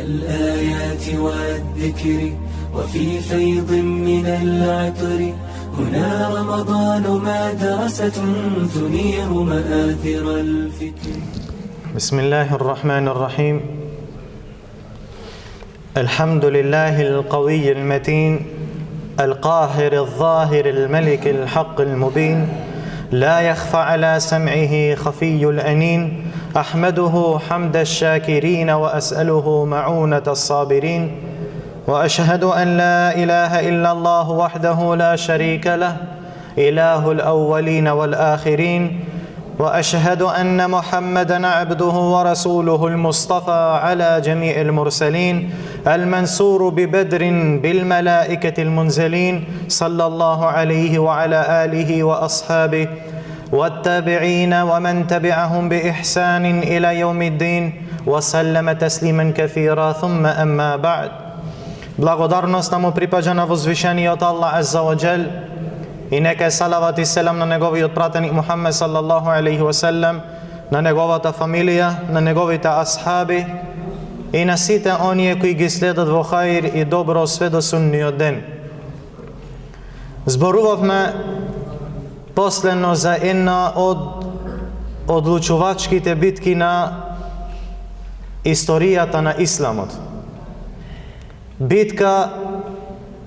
الآيات والذكر وفي فيض من العطر هنا رمضان مدرسة تنير مآثر الفكر. بسم الله الرحمن الرحيم. الحمد لله القوي المتين القاهر الظاهر الملك الحق المبين لا يخفى على سمعه خفي الأنين أحمده حمد الشاكرين وأسأله معونة الصابرين وأشهد أن لا إله إلا الله وحده لا شريك له إله الأولين والآخرين وأشهد أن محمدًا عبده ورسوله المصطفى على جميع المرسلين المنصور ببدر بالملائكة المنزلين صلى الله عليه وعلى آله وأصحابه والتابعين ومن تبعهم بإحسان إلى يوم الدين وسلم تسليما كثيرا ثم أما بعد. Благодарноста му припаѓа на возвишениот Аллах Азза ва Джел и нека е салават и селам на неговиот пратеник Мухаммед саллаллаху алейхи ва селем, на неговата фамилија, на неговите асхаби и на сите оние кои ги следат во хаир и добро све до сунниот ден. Зборувавме последно за една од одлучувачките битки на историјата на Исламот. Битка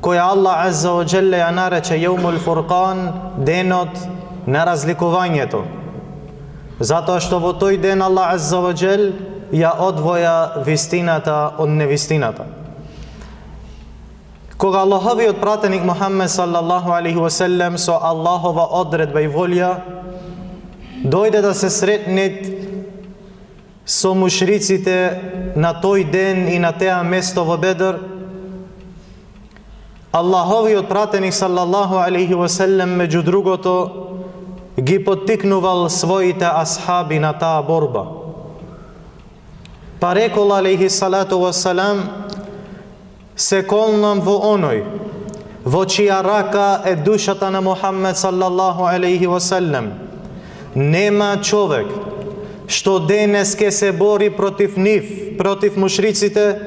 која Аллах Азза ва Джелле ја нарече Јаумул Фуркан, денот на разликувањето. Затоа што во тој ден Аллах Азза ва Джел ја одвоја вистината од невистината. Кога Аллаховиот пратеник Мухаммед саллаллаху алейхи ва селем со Аллахова одредба и волја дојде да се сретне со мушриците на тој ден и на теа место во Бедр, Аллаховиот пратеник саллаллаху алейхи ва селем меѓу другото ги поттикнувал своите асхаби на таа борба. Па рекол алейхи салату ва салам: се колнам во оној во чија рака е душата на Мухаммед саллаллаху алейхи ва селем. Нема човек што денес ке се бори против нив, против мушриците,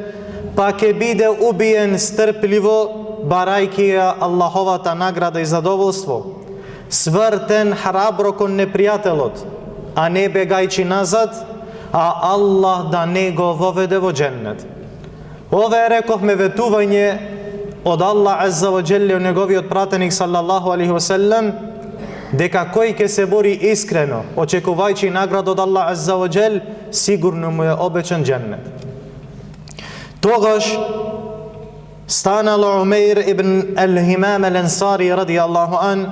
па ке биде убиен стрпливо, барајќи ја Аллаховата награда и задоволство, свртен храбро кон непријателот, а не бегајќи назад, а Аллах да не го воведе во дженнет. Ова рековме ветување од Аллах Азза ва Джелле и неговиот пратеник саллаллаху алейхи ва селем, дека кој ке се бори искрено, очекувајќи награда од Аллах Азза ва Джел, сигурно му е обечен дженнет. Тогаш станал Умейр ибн ал-Химам ал-Ансари радијаллаху ан,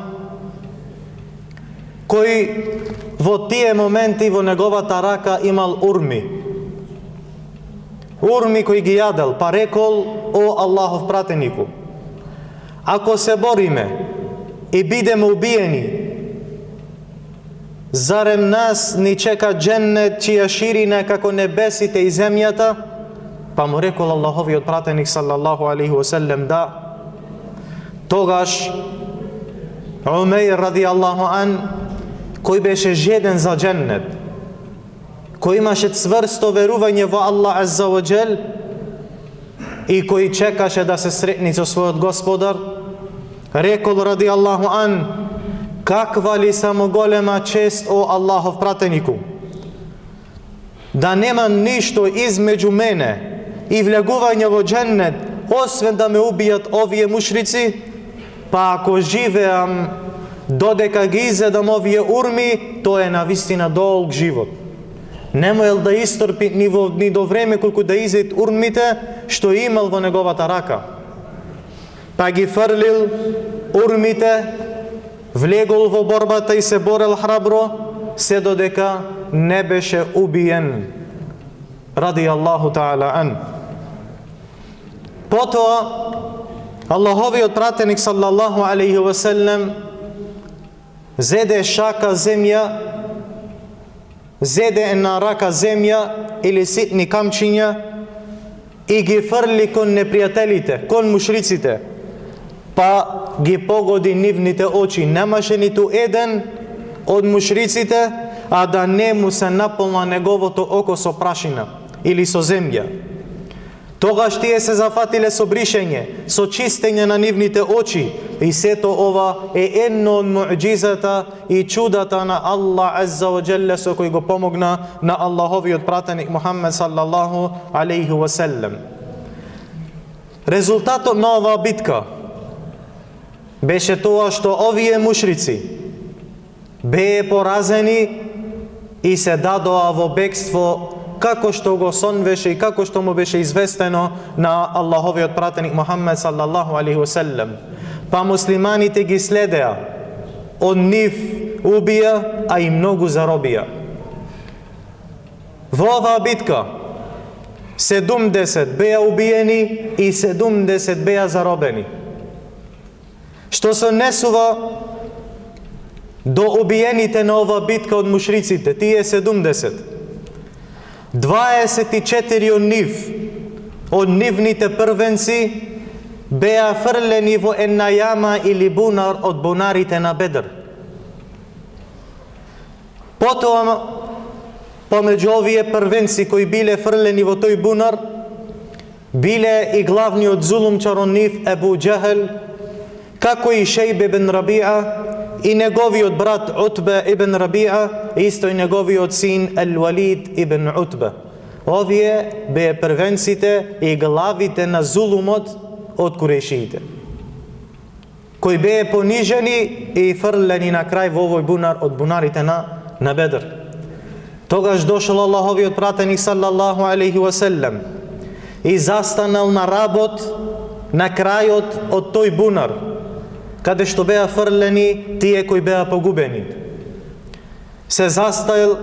кој во тие моменти во неговата рака имал урми. Урми кој ги јадел, па рекол: о Аллахов пратенику, ако се бориме и бидеме убиени, зарем нас ни чека дженнет чија ширина како небесите и земјата? Па му рекол Аллаховиот пратеник саллаллаху алейхи ва селем: да. Тогаш Умейр радијаллаху ан, кој беше жеден за дженнет, кој имаше цврсто верување во Аллах Азза ва Джел и кој чекаше да се сретни со својот Господар, рекол радијаллаху ан: каква ли само голема чест, о Аллахов пратенику, да нема ништо измеѓу мене и влегување во дженнет, освен да ме убијат овие мушрици, па ако живеам додека ги изедам овие урми, тоа е навистина долг живот. Немоел да истрпи ни до време колку да изед урмите што имал во неговата рака. Па ги фрлил урмите, влегол во борбата и се борел храбро, се додека не беше убиен. Радијаллаху таала ан. Потоа Аллаховиот пратеник саллаллаху алейхи ва селем зеде шака земја, зеде една рака земја или ситни камчиња и ги фрли кон непријателите, кон мушриците, па ги погоди нивните очи. Немаше ниту еден од мушриците, а да не му се наполна неговото око со прашина или со земја. Тогаш тие се зафатиле со бришење, со чистење на нивните очи, и сето ова е едно од муџизата и чудата на Аллах Азза ва Джелле, со кој го помогна на Аллаховиот пратеник Мухаммед саллаллаху алейхи ва селем. Резултатот на оваа битка беше тоа што овие мушрици беа поразени и се дадоа во бегство, како што го сонвеше и како што му беше известено на Аллаховиот пратеник Мухаммед саллаллаху алейхи ва селем. Па муслиманите ги следеа, од нив убија, а и многу заробија. Во оваа битка 70 беа убиени и 70 беа заробени. Што се однесува до убиените на оваа битка од мушриците, тие 70. 24 од нив, од нивните првенци, беа фрлени во една јама или бунар од бунарите на Бедр. Потоа, помеѓу овие првенци кои биле фрлени во тој бунар, биле и главниот зулумчар од нив Ебу Џехел, како и Шејб ибн Рабиа, и неговиот брат Утбе ибн Рабиа, исто и неговиот син Ел-Валид ибн Утбе. Овие беа првенците и главите на зулумот од курешиите, кои беа понижени и фрлени на крај во овој бунар од бунарите на Бедр. Тогаш дошол Аллаховиот пратеник саллаллаху алейхи ва селем и застанал на работ на крајот од тој бунар, каде што беа фрлени тие кои беа погубени. Се застаил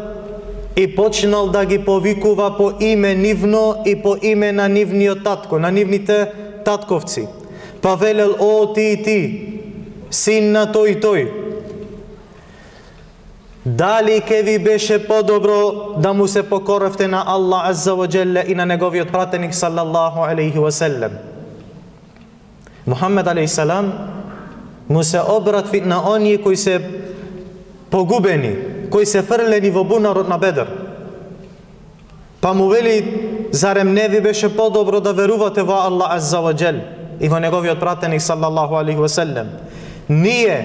и почнал да ги повикува по име нивно и по име на нивниот татко, на нивните татковци. Па велел: о ти, син на тој и тој, дали ке ви беше подобро да му се покоравте на Аллах Азза ва Джелле и на неговиот пратеник саллаллаху алейхи ва селем? Мухаммед алейхи салам му се обратви на оние кои се погубени, кои се фрлени во бунарот на Бедр. Па му вели: зарем не ви беше подобро да верувате во Аллах Азза ва Джел и во неговиот пратеник саллаллаху алейхи ва селем? Ние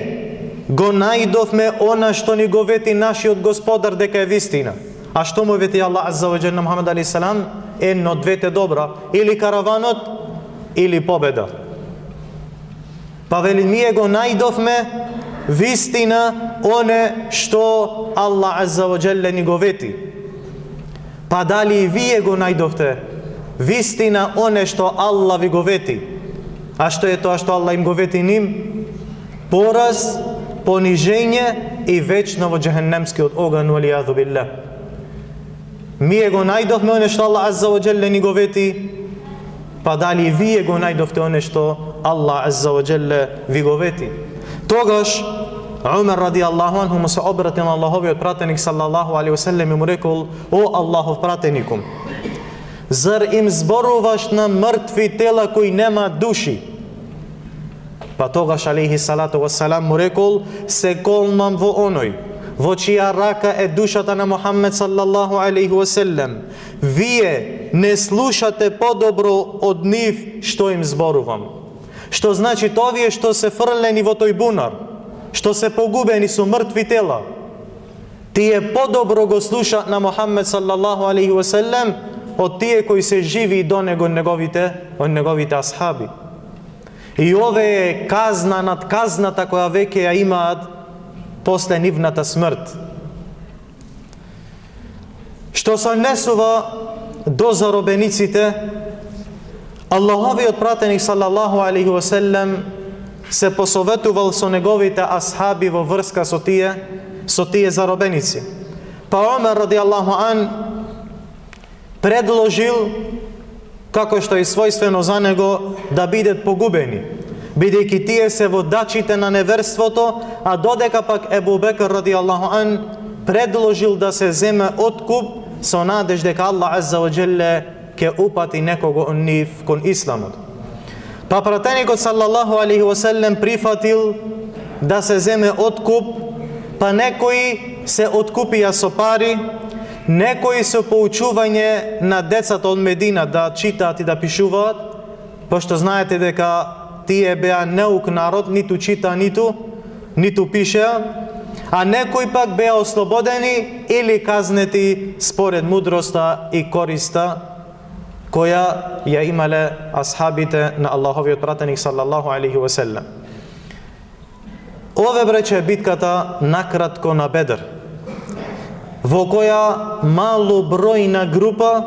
го најдовме она што ни го вети нашиот Господар дека е вистина. А што му вети Аллах Азза ва Джел на Мухаммед алейхи салам? Едно од двете добра, или караванот, или победа. Па вели: ние го најдовме вистина оне што Аллах Азза ва Джелле ни го вети. Па дали и вие го најдовте вистина оне што Аллах ви го вети? А што е тоа што Аллах им го вети ним? Пораз, понижење и вечно во џехеннемскиот оган, валијаду биллах. Ние го најдовме оне што Аллах Азза ва Джелле ни го вети, па дали и вие го најдовте оне што Аллах Азза ва Джелле ви го вети? Тогаш Умар радијаллаху анху му се обратил на Аллаховиот пратеник саллаллаху алейхи ва селем и му рекол: о Аллахов пратенику, зар им зборуваш на мртви тела кои нема души? Па тогаш алейхи салату ва салам му рекол: се колмам во оној во чија рака е душата на Мухаммед саллаллаху алейхи ва селем, вие не слушате подобро од нив што им зборувам. Што значи овие што се фрлени во тој бунар, што се погубени со мртви тела, тие подобро го слушаат на Мухаммед саллаллаху алейхи ва селем од тие кои се живи до него од неговите асхаби. И ове е казна над казната која веќе ја имаат после нивната смрт. Што се однесува до заробениците, Аллаховиот пратеник саллаллаху алейхи ва селем се посоветувал со неговите асхаби во врска со тие заробеници. Па Омер радијаллаху ан предложил, како што е својствено за него, да бидат погубени, бидејќи тие се водачите на неверството, а додека пак Ебу Бекр радијаллаху ан предложил да се земе откуп со надеж дека Аллах Азза ва Джелле ќе упати некого од нив кон исламот. Па пратеникот саллаллаху алейхи ва селем прифатил да се земе откуп, па некои се откупија со пари, некои со поучување на децата од Медина да читаат и да пишуваат, пошто знаете дека тие беа неук народ, ниту чита, ниту пишеа, а некои пак беа ослободени или казнети според мудроста и користа која ја имале асхабите на Аллаховиот пратеник саллаллаху алейхи ва селем. Ове брече е битката накратко на Бедр, во која мало бројна група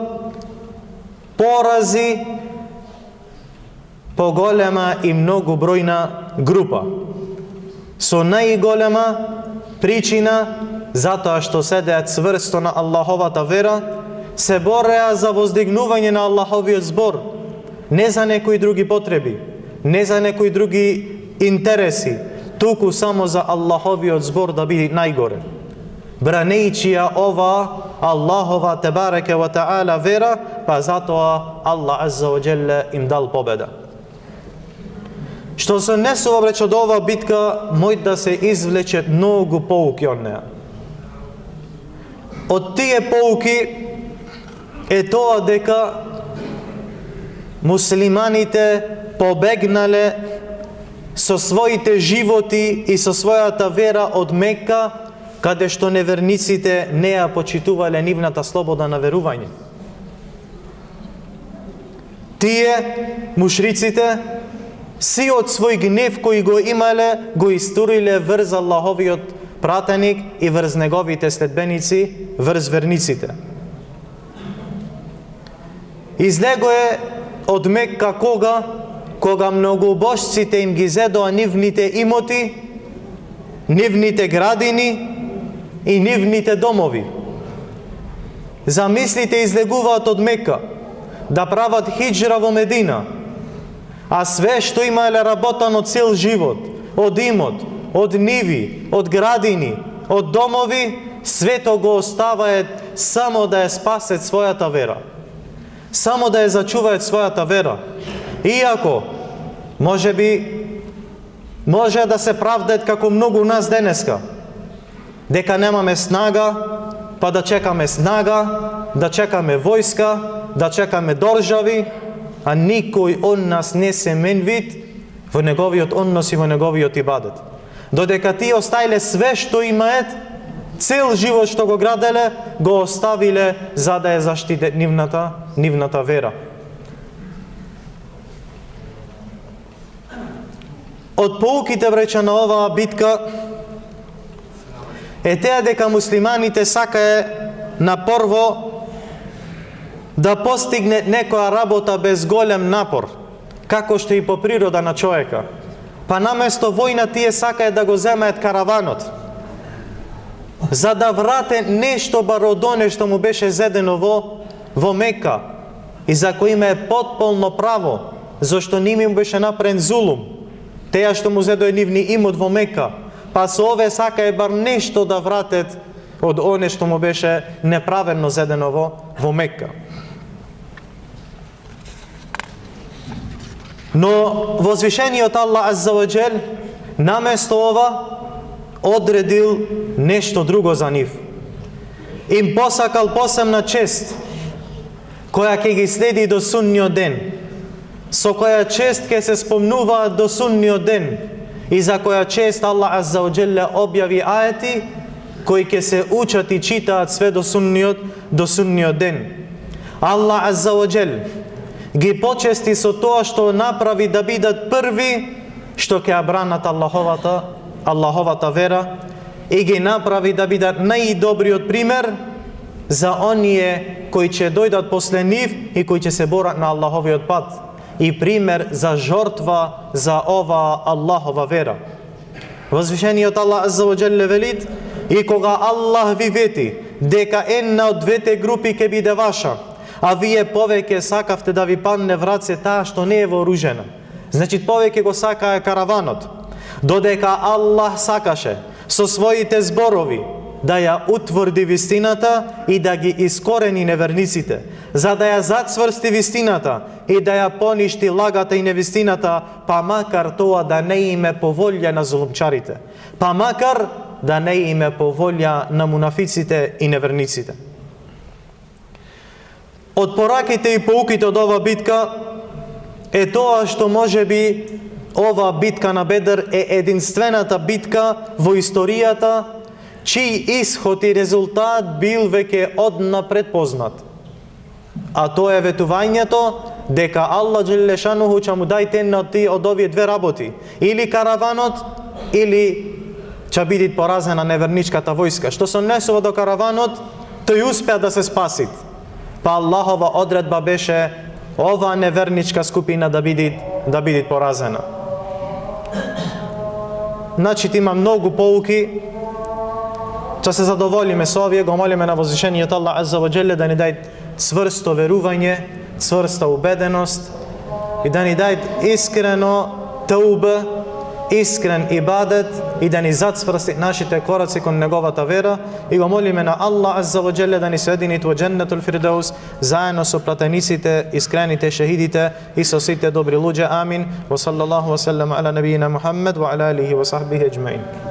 порази поголема и многу бројна група. Со најголема причина затоа што седеат цврсто на Аллаховата вера, се бореа за воздигнување на Аллаховиот збор, не за некои други потреби, не за некои други интереси, туку само за Аллаховиот збор да биде најгоре. Бранејќи ја ова Аллахова тебареке ва таала вера, па затоа Аллах азза ва џелле им дал победа. Што се несува брече од ова битка, мој да се извлече многу поуки од неа. Од тие поуки е тоа дека муслиманите побегнале со своите животи и со својата вера од Мекка, каде што неверниците не ја почитувале нивната слобода на верување. Тие, мушриците, си од свој гнев кој го имале, го истуриле врз Аллаховиот пратеник и врз неговите следбеници, врз верниците. Излего е од Мекка кога многобожците им ги зедоа нивните имоти, нивните градини и нивните домови. Замислите, излегуваат од Мекка да прават хиджра во Медина, а све што имале работано цел живот, од имот, од ниви, од градини, од домови, свето го оставаат само да ја спасет својата вера, само да ја зачуваат својата вера. Иако, може да се правдат како многу нас денеска, дека немаме снага, па да чекаме снага, да чекаме војска, да чекаме држави, а никој од нас не се менвит во неговиот однос и во неговиот ибадет. Додека тие оставиле све што имаат, цел живот што го граделе, го оставиле за да ја заштите нивната вера. Од поуките брече на оваа битка е теа дека муслиманите сакае на прво да постигне некоја работа без голем напор, како што и по природа на човека. Па наместо војна тие сакае да го земаат караванот, за да врате нешто бар од оне што му беше зедено во Мекка и за кој има потполно право, зашто ними му беше направен зулум, теја што му зедоа нивни имот во Мекка, па со ове сакае бар нешто да вратат од оне што му беше неправедно зедено во Мекка. Но возвишениот Аллах азза ва џел наместо ова одредил нешто друго за нив. Им посакал посебна чест, која ќе ги следи до сунниот ден, со која чест ќе се спомнуваат до сунниот ден и за која чест Аллах азза ва џел објави ајети кои ќе се учат и читаат све до сунниот ден. Аллах азза ва џел ги почести со тоа што направи да бидат први што ќе ја бранат Аллаховата вера и ги направи да бидат најдобриот пример за оние кои ќе дојдат после нив и кои ќе се борат на Аллаховиот пат и пример за жртва за ова Аллахова вера. Возвишениот Аллах азза ва џел велит: и кога Аллах ви вети дека една од двете групи ќе биде ваша, а вие повеќе сакавте да ви падне в раце таа што не е вооружена. Значи повеќе го сакае караванот. Додека Аллах сакаше со своите зборови да ја утврди вистината и да ги искорени неверниците, за да ја зацврсти вистината и да ја поништи лагата и невистината, па макар тоа да не име по волја на зулумчарите, па макар да не име по волја на мунафиците и неверниците. од пораките и поуките од ова битка е тоа што можеби ова битка на Бедр е единствената битка во историјата чиј исход и резултат бил веќе однапред познат. А тоа е ветувањето дека Аллах Джелешануху ќе му дајте од овие две работи. Или караванот, или ќе биде поразена неверничката војска. Што се однесува до караванот, тој успеа да се спасит. Па Аллахова одредба беше ова неверничка скупина да биде поразена. Значи има многу поуки. Ќе се задоволиме со овие, го молиме на возвишениот Аллах Азза ва Джелле да ни дај цврсто верување, цврста убеденост и да ни дај искрено тауба, искрен ибадет и да ни зацврсти нашите кораци кон неговата вера и го молиме на Аллах Азза ва Джелле да ни соедини во Дженнетул Фирдеус заедно со пратениците, искрените шехидите и со сите добри луѓе. Амин. Ва саллаллаху ва саллам ала набиина Мухаммед ва ала алихи ва сахбихи аџмаин.